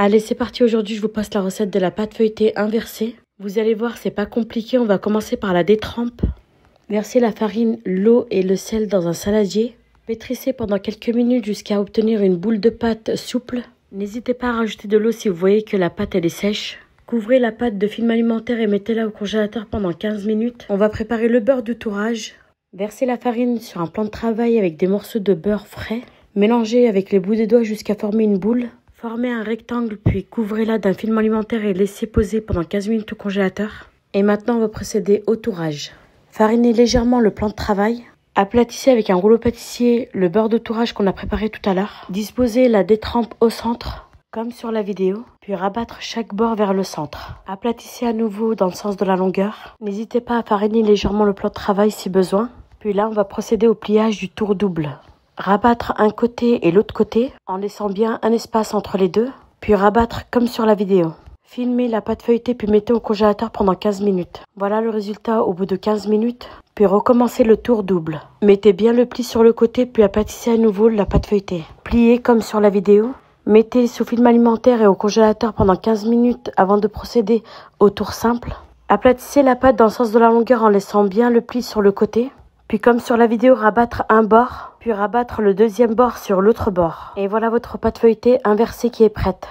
Allez, c'est parti. Aujourd'hui, je vous passe la recette de la pâte feuilletée inversée. Vous allez voir, c'est pas compliqué. On va commencer par la détrempe. Versez la farine, l'eau et le sel dans un saladier. Pétrissez pendant quelques minutes jusqu'à obtenir une boule de pâte souple. N'hésitez pas à rajouter de l'eau si vous voyez que la pâte elle est sèche. Couvrez la pâte de film alimentaire et mettez-la au congélateur pendant 15 minutes. On va préparer le beurre de tourrage. Versez la farine sur un plan de travail avec des morceaux de beurre frais. Mélangez avec les bouts des doigts jusqu'à former une boule. Formez un rectangle puis couvrez-la d'un film alimentaire et laissez poser pendant 15 minutes au congélateur. Et maintenant on va procéder au tourrage. Farinez légèrement le plan de travail. Aplatissez avec un rouleau pâtissier le beurre de tourrage qu'on a préparé tout à l'heure. Disposez la détrempe au centre, comme sur la vidéo, puis rabattre chaque bord vers le centre. Aplatissez à nouveau dans le sens de la longueur. N'hésitez pas à fariner légèrement le plan de travail si besoin. Puis là, on va procéder au pliage du tour double. Rabattre un côté et l'autre côté, en laissant bien un espace entre les deux, puis rabattre comme sur la vidéo. Filmez la pâte feuilletée puis mettez au congélateur pendant 15 minutes. Voilà le résultat au bout de 15 minutes. Puis recommencez le tour double. Mettez bien le pli sur le côté puis aplatissez à nouveau la pâte feuilletée. Pliez comme sur la vidéo. Mettez sous film alimentaire et au congélateur pendant 15 minutes avant de procéder au tour simple. Aplatissez la pâte dans le sens de la longueur en laissant bien le pli sur le côté. Puis comme sur la vidéo, rabattre un bord, puis rabattre le deuxième bord sur l'autre bord. Et voilà votre pâte feuilletée inversée qui est prête.